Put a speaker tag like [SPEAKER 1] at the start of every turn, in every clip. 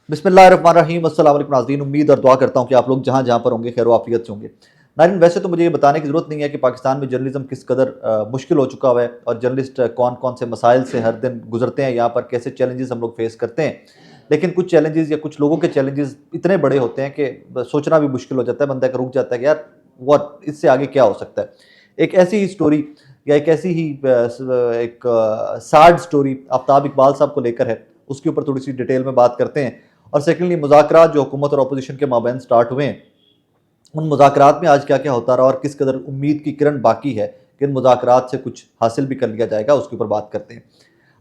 [SPEAKER 1] बिस्मिल्लाहिर्रहमानिर्रहीम। अस्सलाम वालेकुम नाज़रीन, उम्मीद और दुआ करता हूँ कि आप लोग जहाँ जहाँ पर होंगे खैर आफियत से होंगे। नाज़रीन, वैसे तो मुझे ये बताने की ज़रूरत नहीं है कि पाकिस्तान में जर्नलिज़्म किस कदर मुश्किल हो चुका हुआ है और जर्नलिस्ट कौन कौन से मसाइल से हर दिन गुजरते हैं, यहाँ पर कैसे चैलेंजेस हम लोग फेस करते हैं। लेकिन कुछ चैलेंजेस या कुछ लोगों के चैलेंजेस इतने बड़े होते हैं कि सोचना भी मुश्किल हो जाता है, बंदा रुक जाता है कि यार व्हाट, इससे आगे क्या हो सकता है। एक ऐसी ही स्टोरी या एक ऐसी ही एक सैड स्टोरी आफ्ताब इकबाल साहब को लेकर है, उसके ऊपर थोड़ी सी डिटेल में बात करते हैं। और सेकेंडली मुज़ाकरात जो हुकूमत और अपोजिशन के माबैन स्टार्ट हुए हैं, उन मुज़ाकरात में आज क्या क्या होता रहा और किस कदर उम्मीद की किरण बाकी है कि इन मुज़ाकरात से कुछ हासिल भी कर लिया जाएगा, उसके ऊपर बात करते हैं।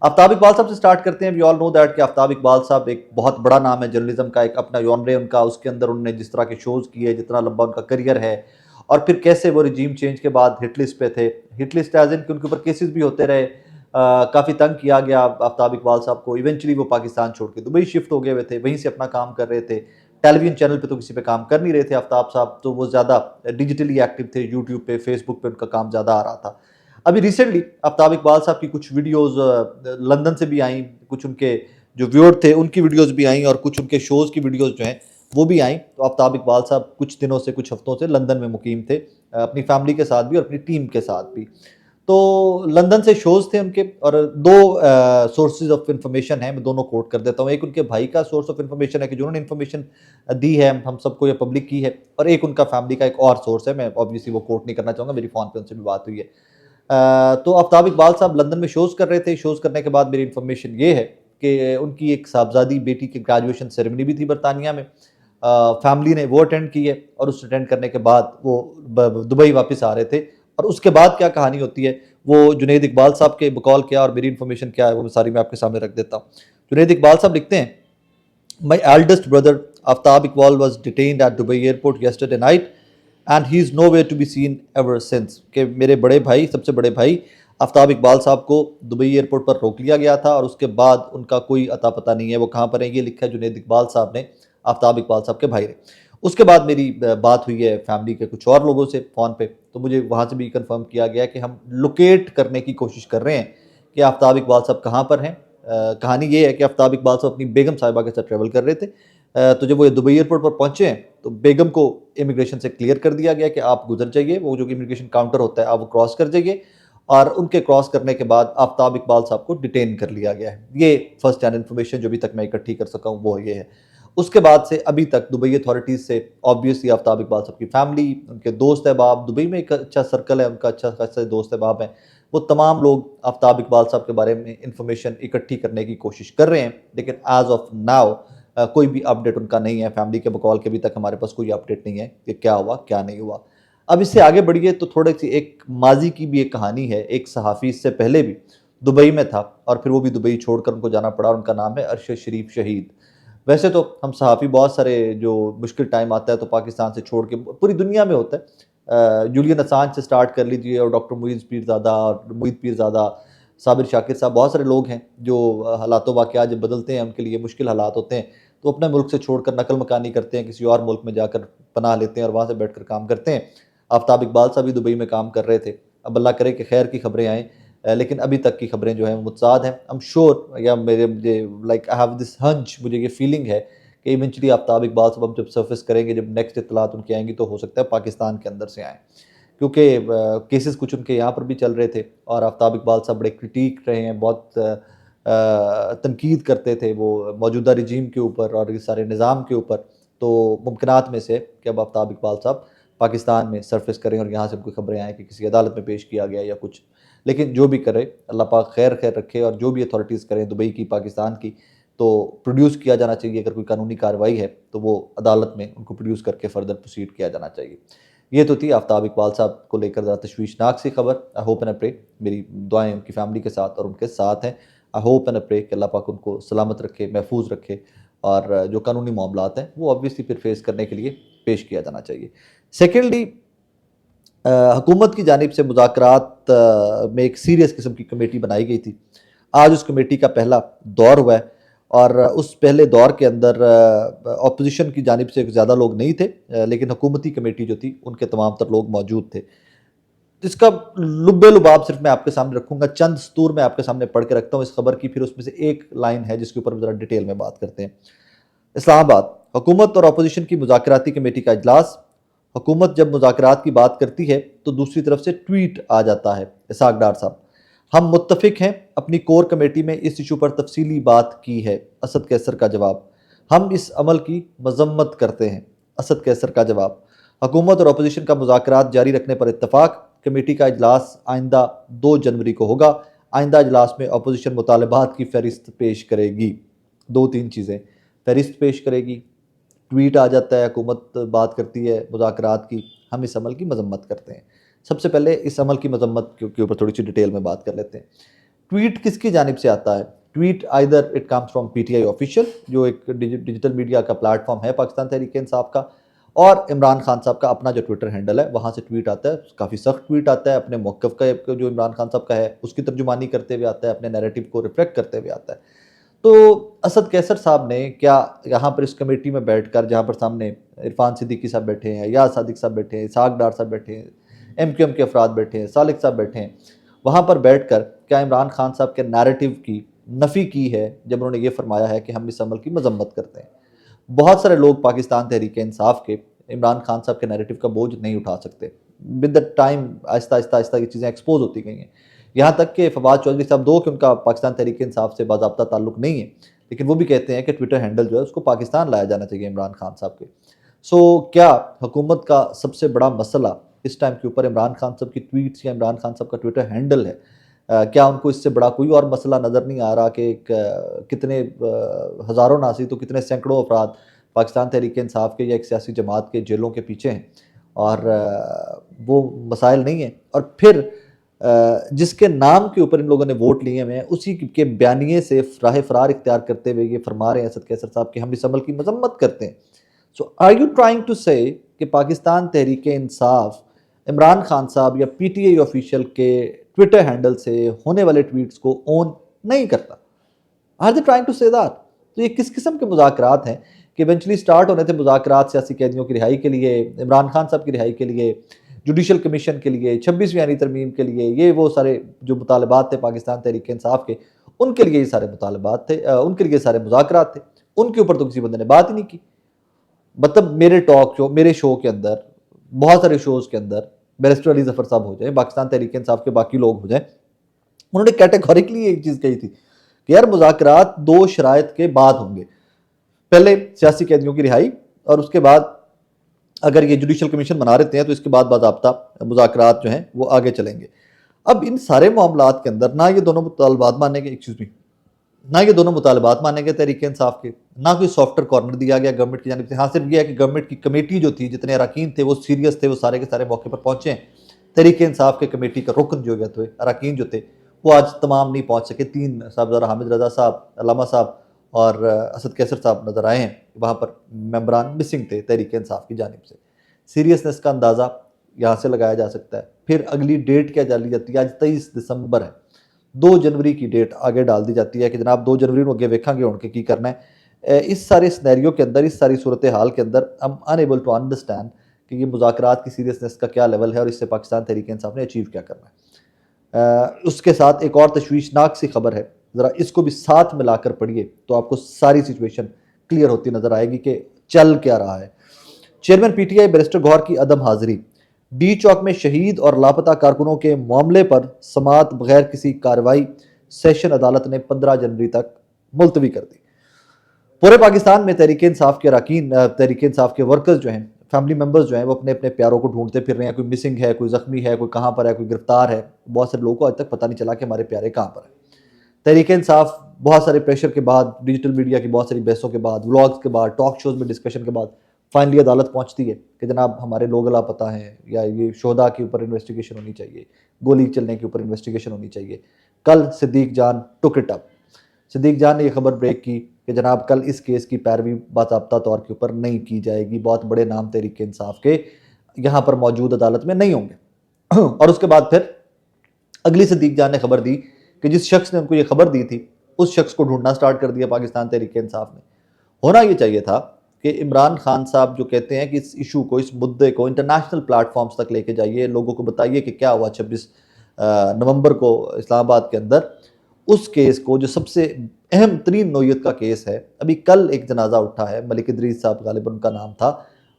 [SPEAKER 1] आफ्ताब इकबाल साहब से स्टार्ट करते हैं। वी ऑल नो दैट कि आफ्ताब इकबाल साहब एक बहुत बड़ा नाम है जर्नलिज्म का, एक अपना जॉनरे उनका, उसके अंदर उन्होंने जिस तरह के शोज़ किए, जितना लंबा उनका करियर है, और फिर कैसे वो रिजीम चेंज के बाद हिट लिस्ट पे थे। हिट लिस्ट एज इन कि उनके ऊपर केसेस भी होते रहे, काफ़ी तंग किया गया आफ्ताब इकबाल साहब को। इवेंचुअली वो पाकिस्तान छोड़ के दुबई शिफ्ट हो गए हुए थे, वहीं से अपना काम कर रहे थे। टेलीविजन चैनल पे तो किसी पे काम कर नहीं रहे थे आफ्ताब साहब, तो वो ज़्यादा डिजिटली एक्टिव थे, यूट्यूब पे, फेसबुक पे उनका काम ज़्यादा आ रहा था। अभी रिसेंटली आफ्ताब इकबाल साहब की कुछ वीडियोस लंदन से भी आई, कुछ उनके जो व्यूअर थे उनकी वीडियोस भी आई, और कुछ उनके शोज़ की वीडियोस जो हैं वो भी आई। तो आफ्ताब इकबाल साहब कुछ दिनों से, कुछ हफ्तों से लंदन में मुकीम थे, अपनी फैमिली के साथ भी और अपनी टीम के साथ भी। तो लंदन से शोज़ थे उनके, और दो सोर्सेज ऑफ इंफॉर्मेशन है, मैं दोनों कोट कर देता हूँ। एक उनके भाई का सोर्स ऑफ इंफॉर्मेशन है कि जिन्होंने इंफॉर्मेशन दी है हम सबको या पब्लिक की है, और एक उनका फैमिली का एक और सोर्स है, मैं ऑब्वियसली वो कोट नहीं करना चाहूँगा, मेरी फ़ोन पे उनसे भी बात हुई है। तो आफ्ताब इकबाल साहब लंदन में शोज़ कर रहे थे। शोज़ करने के बाद मेरी इन्फॉर्मेशन ये है कि उनकी एक साहबजादी बेटी की ग्रेजुएशन सेरेमनी भी थी बरतानिया में। फैमिली ने वो अटेंड की है, और उस अटेंड करने के बाद वो दुबई वापस आ रहे थे। और उसके बाद क्या कहानी होती है वो जुनैद इकबाल साहब के बकौल क्या और मेरी इन्फॉर्मेशन क्या है, वो सारी मैं आपके सामने रख देता हूँ। जुनैद इकबाल साहब लिखते हैं, My eldest brother Aftab Iqbal was detained at Dubai airport yesterday night and he is nowhere to be seen ever since। कि मेरे बड़े भाई, सबसे बड़े भाई आफ्ताब इकबाल साहब को दुबई एयरपोर्ट पर रोक लिया गया था, और उसके बाद उनका कोई अता पता नहीं है, वो कहाँ पर है। ये लिखा है जुनैद इकबाल साहब ने, आफ्ताब इकबाल साहब के भाई ने। उसके बाद मेरी बात हुई है फैमिली के कुछ और लोगों से फ़ोन पे, तो मुझे वहाँ से भी कंफर्म किया गया कि हम लोकेट करने की कोशिश कर रहे हैं कि आफ्ताब इकबाल साहब कहाँ पर हैं। कहानी ये है कि आफ्ताब इकबाल साहब अपनी बेगम साहिबा के साथ ट्रैवल कर रहे थे। तो जब वो दुबई एयरपोर्ट पर पहुंचे हैं तो बेगम को इमिग्रेशन से क्लियर कर दिया गया कि आप गुजर जाइए, वो जो इमिग्रेशन काउंटर होता है आप वो क्रॉस कर जाइए। और उनके क्रॉस करने के बाद आफ्ताब इकबाल साहब को डिटेन कर लिया गया है। ये फर्स्ट हैंड इन्फॉर्मेशन जो अभी तक मैं इकट्ठी कर सका हूँ वो ये है। उसके बाद से अभी तक दुबई अथॉरिटीज़ से ऑब्वियसली आफ्ताब इकबाल साहब की फैमिली, उनके दोस्त अहबाब, दुबई में एक अच्छा सर्कल है उनका, अच्छा खासा दोस्त अहबाब हैं, वो तमाम लोग आफ्ताब इकबाल साहब के बारे में इंफॉर्मेशन इकट्ठी करने की कोशिश कर रहे हैं। लेकिन एज ऑफ नाउ कोई भी अपडेट उनका नहीं है। फैमिली के बकौल के अभी तक हमारे पास कोई अपडेट नहीं है कि क्या हुआ क्या नहीं हुआ। अब इससे आगे बढ़िए तो थोड़ी सी एक माजी की भी एक कहानी है। एक सहाफ़ी इससे पहले भी दुबई में था, और फिर वो भी दुबई छोड़कर उनको जाना पड़ा, और उनका नाम है अरशद शरीफ शहीद। वैसे तो हम सहाफ़ी बहुत सारे, जो मुश्किल टाइम आता है तो पाकिस्तान से छोड़ के पूरी दुनिया में होता है। जूलियन असांज से स्टार्ट कर लीजिए, और डॉक्टर मुईज़ पीरज़ादा और मुईद पीरज़ादा, साबिर शाकिर साहब, बहुत सारे लोग हैं जो हालात वाक़यात जब बदलते हैं, उनके लिए मुश्किल हालात होते हैं, तो अपने मुल्क से छोड़कर नकल मकानी करते हैं, किसी और मुल्क में जाकर पनाह लेते हैं और वहाँ से बैठ कर काम करते हैं। आफ्ताब इकबाल साहब भी दुबई में काम कर रहे थे। अब अल्लाह करे कि खैर की खबरें आएँ, लेकिन अभी तक की खबरें जो हैं वो मुतसाद हैं। आई एम श्योर, या मेरे मुझे like I have this hunch, मुझे ये फीलिंग है कि इवेंचुअली आफ्ताब इकबाल साहब जब सर्फेस करेंगे, जब नेक्स्ट इत्तलात उनकी आएंगी, तो हो सकता है पाकिस्तान के अंदर से आएँ, क्योंकि केसेस कुछ उनके यहाँ पर भी चल रहे थे। और आफ्ताब इकबाल साहब बड़े क्रिटिक रहे हैं, बहुत तनकीद करते थे वो मौजूदा रजीम के ऊपर और इस सारे निज़ाम के ऊपर। तो मुमकिनात में से कि अब आफ्ताब इकबाल साहब पाकिस्तान में सरफेस करें और यहाँ से कोई खबरें आएँ कि किसी अदालत में पेश किया गया या कुछ। लेकिन जो भी करे अल्लाह पाक खैर खैर रखे, और जो भी अथॉरिटीज़ करें दुबई की, पाकिस्तान की, तो प्रोड्यूस किया जाना चाहिए। अगर कोई कानूनी कार्रवाई है तो वो अदालत में उनको प्रोड्यूस करके फर्दर प्रोसीड किया जाना चाहिए। ये तो थी आफ्ताब इकबाल साहब को लेकर ज़रा तशवीशनाक सी खबर। आई होप एंड प्रे, मेरी दुआएं उनकी फैमिली के साथ और उनके साथ हैं। आई होप एंड प्रे कि अल्लाह पाक उनको सलामत रखे, महफूज रखे, और जो कानूनी मामलात हैं वो ऑब्वियसली फिर फेस करने के लिए पेश किया जाना चाहिए। सेकेंडली, हुकूमत की जानिब से मुज़ाकरात में एक सीरियस किस्म की कमेटी बनाई गई थी। आज उस कमेटी का पहला दौर हुआ है, और उस पहले दौर के अंदर अपोजिशन की जानिब से ज़्यादा लोग नहीं थे, लेकिन हुकूमती कमेटी जो थी उनके तमाम तर लोग मौजूद थे। जिसका लुब्बे लुबाब सिर्फ मैं आपके सामने रखूंगा, चंद सतूर मैं आपके सामने पढ़ के रखता हूँ इस खबर की, फिर उसमें से एक लाइन है जिसके ऊपर ज़रा डिटेल में बात करते हैं। इस्लामाबाद, हुकूमत और अपोजिशन की मुज़ाकराती कमेटी का इजलास। हुकूमत जब मुज़ाकरात की बात करती है तो दूसरी तरफ से ट्वीट आ जाता है। इसहाक डार साहब, हम मुत्तफिक हैं, अपनी कोर कमेटी में इस इशू पर तफसीली बात की है। असद कैसर का जवाब, हम इस अमल की मजम्मत करते हैं। असद कैसर का जवाब, हुकूमत और अपोजिशन का मुज़ाकरात जारी रखने पर इत्तफाक। कमेटी का इजलास आइंदा 2 जनवरी को होगा। आइंदा इजलास में अपोजिशन मुतालबात की फहरिस्त पेश करेगी। 2-3 चीज़ें, फहरिस्त पेश करेगी, ट्वीट आ जाता है, हुकूमत बात करती है मुज़ाकरात की, हम इस अमल की मजम्मत करते हैं। सबसे पहले इस अमल की मजम्मत के ऊपर थोड़ी सी डिटेल में बात कर लेते हैं। ट्वीट किसकी जानिब से आता है? Tweet either it comes from PTI official, जो एक डिजिटल मीडिया का प्लेटफॉर्म है पाकिस्तान तहरीक इंसाफ का, और इमरान खान साहब का अपना जो ट्विटर हैंडल है वहाँ से ट्वीट आता है। काफ़ी सख्त ट्वीट आता है, अपने मौक़िफ़ का जो इमरान खान साहब का है उसकी तर्जुमानी करते हुए आता है, अपने नैरेटिव को रिफ्लेक्ट करते हुए आता है। तो असद कैसर साहब ने क्या यहाँ पर इस कमेटी में बैठकर, जहाँ पर सामने इरफान सिद्दीकी साहब बैठे हैं, या सादिक साहब बैठे हैं, इसहाक डार साहब बैठे हैं, एमक्यूएम के अफराद बैठे हैं, सालिक साहब बैठे हैं, वहाँ पर बैठकर क्या इमरान खान साहब के नैरेटिव की नफ़ी की है जब उन्होंने ये फरमाया है कि हम इस अमल की मजम्मत करते हैं? बहुत सारे लोग पाकिस्तान तहरीक इंसाफ के इमरान खान साहब के नैरेटिव का बोझ नहीं उठा सकते। With the time Aahista Aahista Aahista ये चीज़ें एक्सपोज होती गई हैं। यहाँ तक कि फवाद चौधरी साहब, दो कि उनका पाकिस्तान तहरीक इंसाफ से बाज़ाब्ता ताल्लुक नहीं है, लेकिन वो भी कहते हैं कि ट्विटर हैंडल जो है उसको पाकिस्तान लाया जाना चाहिए इमरान खान साहब के। क्या हुकूमत का सबसे बड़ा मसला इस टाइम के ऊपर इमरान खान साहब की ट्वीट्स या इमरान खान साहब का ट्विटर हैंडल है? क्या उनको इससे बड़ा कोई और मसला नज़र नहीं आ रहा कि कितने हज़ारों नासी तो कितने सैकड़ों अफराद पाकिस्तान तहरीक इंसाफ के या एक सियासी जमात के जेलों के पीछे हैं और वो मसाइल नहीं है, और फिर जिसके नाम के ऊपर इन लोगों ने वोट लिए हुए हैं उसी के बयानिए से राह फरार इख्तियार करते हुए ये फरमा रहे हैं असद कैसर साहब कि हम इस अमल की मजम्मत करते हैं। So are you trying to say कि पाकिस्तान तहरीक इंसाफ इमरान खान साहब या पीटीआई ऑफिशियल के ट्विटर हैंडल से होने वाले ट्वीट्स को ओन नहीं करता? Are they trying to say that? तो ये किस किस्म के मुज़ाकरात हैं कि इवेंचुअली स्टार्ट होने थे मुज़ाकरात सियासी कैदियों की रिहाई के लिए, इमरान खान साहब की रिहाई के लिए, जुडिशल कमीशन के लिए, 26वीं आईनी तरमीम के लिए, ये वो सारे जो मुतालबात थे पाकिस्तान तहरीक इंसाफ के, उनके लिए ये सारे मुतालबात थे, उनके लिए सारे मुज़ाकरात थे, उनके ऊपर तो किसी बंदे ने बात ही नहीं की। मतलब मेरे टॉक शो, मेरे शो के अंदर, बहुत सारे शोज़ के अंदर बैरिस्टर अली ज़फ़र साहब हो जाए, पाकिस्तान तहरीक इंसाफ के बाकी लोग हो जाए, उन्होंने कैटेगोरिकली एक चीज़ कही थी कि यार मुज़ाकरात 2 शराइत के बाद होंगे। पहले सियासी कैदियों की रिहाई, और उसके बाद अगर ये जुडिशल कमीशन बना रहते हैं तो इसके बाद बाज़ाब्ता मुज़ाकरात जो हैं वो आगे चलेंगे। अब इन सारे मामलात के अंदर ना ये दोनों मुतालबात मानेंगे, एक्सक्यूज़ मी, ना ये दोनों मुतालबात मानेंगे तहरीक इंसाफ के, ना कोई सॉफ्टवेयर कॉर्नर दिया गया गवर्नमेंट की जानिब से। हाँ, सिर्फ ये है कि गवर्नमेंट की कमेटी जो थी, जितने अरकान थे वो सीरियस थे, वो सारे के सारे मौके पर पहुंचे हैं। तहरीक इंसाफ के कमेटी का रुकन जो थे, अरकान जो थे, वो आज तमाम नहीं पहुंच सके। 3 साहबजादा हामिद रजा साहब, अल्लामा साहब और असद कैसर साहब नज़र आए हैं। वहाँ पर मेंबरान मिसिंग थे तहरीक इंसाफ की जानिब से। सीरियसनेस का अंदाज़ा यहाँ से लगाया जा सकता है। फिर अगली डेट क्या डाली जाती है? आज 23 दिसंबर है, 2 जनवरी की डेट आगे डाल दी जाती है कि जनाब 2 जनवरी को अगे वेखेंगे उनके की करना है। इस सारे सिनेरियो के अंदर, इस सारी सूरत हाल के अंदर I am unable to understand कि ये मुज़ाकरात की सीरियसनेस का क्या लेवल है और इससे पाकिस्तान तहरीक इंसाफ ने अचीव क्या करना है। उसके साथ एक और तशवीशनाक सी खबर है, ज़रा इसको भी साथ मिलाकर पढ़िए तो आपको सारी सिचुएशन क्लियर होती नज़र आएगी कि चल क्या रहा है। चेयरमैन पीटीआई बैरिस्टर गौहर की अदम हाजिरी, डी चौक में शहीद और लापता कारकुनों के मामले पर समात बगैर किसी कार्रवाई, सेशन अदालत ने 15 जनवरी तक मुलतवी कर दी। पूरे पाकिस्तान में तहरीक इंसाफ के अरकान, तहरीक इंसाफ के वर्कर्स जो हैं, फैमिली मेम्बर्स जो हैं, वो अपने अपने प्यारों को ढूंढते फिर रहे हैं। कोई मिसिंग है, कोई ज़ख्मी है, कोई कहाँ पर है, कोई गिरफ्तार है। बहुत सारे लोगों को आज तक पता नहीं चला कि हमारे प्यारे कहाँ पर है। तहरीक इंसाफ बहुत सारे प्रेशर के बाद, डिजिटल मीडिया की बहुत सारी बहसों के बाद, व्लॉग्स के बाद, टॉक शोज़ में डिस्कशन के बाद फाइनली अदालत पहुंचती है कि जनाब हमारे लोग लापता हैं, या ये शोधा के ऊपर इन्वेस्टिगेशन होनी चाहिए, गोली चलने के ऊपर इन्वेस्टिगेशन होनी चाहिए। कल सिद्दीक जान टुक इट अप। सिद्दीक जान ने यह खबर ब्रेक की कि जनाब कल इस केस की पैरवी बाकायदा तौर के ऊपर नहीं की जाएगी, बहुत बड़े नाम तहरीक इंसाफ के यहाँ पर मौजूद अदालत में नहीं होंगे। और उसके बाद फिर अगली सिद्दीक जान ने खबर दी कि जिस शख्स ने उनको ये खबर दी थी उस शख्स को ढूंढना स्टार्ट कर दिया पाकिस्तान तहरीक इंसाफ ने। होना ये चाहिए था कि इमरान खान साहब जो कहते हैं कि इस इशू को, इस मुद्दे को इंटरनेशनल प्लेटफॉर्म्स तक लेके जाइए, लोगों को बताइए कि क्या हुआ 26 नवंबर को इस्लामाबाद के अंदर, उस केस को, जो सबसे अहम तरीन नौयत का केस है, अभी कल एक जनाजा उठा है, मलिक इदरीस साहब गालिबन उनका नाम था,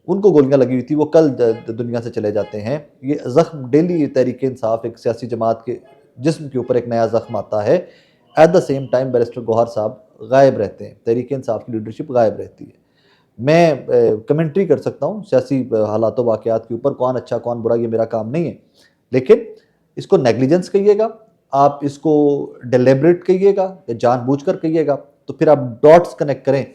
[SPEAKER 1] उनको गोलियां लगी हुई थी, वो कल दुनिया से चले जाते हैं। ये जख्म डेली तहरीक इंसाफ एक सियासी जमात के जिस्म के ऊपर एक नया जख्म आता है। At the same time barrister Gohar साहब गायब रहते हैं, तहरीक इंसाफ की लीडरशिप गायब रहती है। मैं कमेंट्री कर सकता हूँ सियासी हालात वाक़यात के ऊपर, कौन अच्छा कौन बुरा ये मेरा काम नहीं है, लेकिन इसको नेग्लिजेंस कहिएगा, आप इसको डिलिबरेट कहिएगा या जानबूझकर कहिएगा, तो फिर आप डॉट्स कनेक्ट करें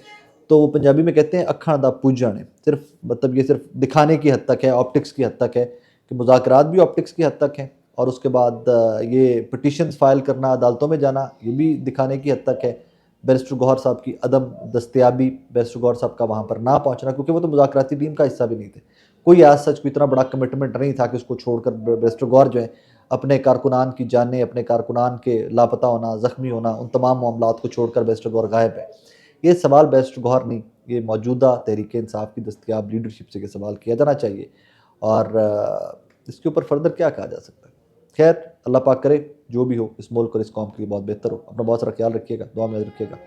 [SPEAKER 1] तो वो पंजाबी में कहते हैं अखा दा पूजन है। सिर्फ मतलब ये सिर्फ दिखाने की हद तक है, ऑप्टिक्स की हद तक है कि मुज़ाकरात भी ऑप्टिक्स की हद तक हैं, और उसके बाद ये पिटिशन्स फाइल करना, अदालतों में जाना, ये भी दिखाने की हद तक है। बैरिस्टर गौहर साहब की अदम दस्तयाबी, बैरिस्टर गौहर साहब का वहाँ पर ना पहुँचना, क्योंकि वो तो मुज़ाकराती टीम का हिस्सा भी नहीं थे, कोई आज सच कोई इतना बड़ा कमिटमेंट नहीं था कि उसको छोड़कर बैरिस्टर गौहर जो है अपने कारकुनान की जानें, अपने कारकुनान के लापता होना, ज़ख्मी होना, उन तमाम मामलात को छोड़कर बैरिस्टर गौहर गायब है। ये सवाल बैरिस्टर गौहर नहीं, ये मौजूदा तहरीक इंसाफ की दस्तयाब लीडरशिप से ये सवाल किया जाना चाहिए, और इसके ऊपर फर्दर क्या कहा जा सकता है। खैर, अल्लाह पाक करे जो भी हो इस मुल्क और इस कौम के लिए बहुत बेहतर हो। अपना बहुत सारा ख्याल रखिएगा, दुआ में याद रखिएगा।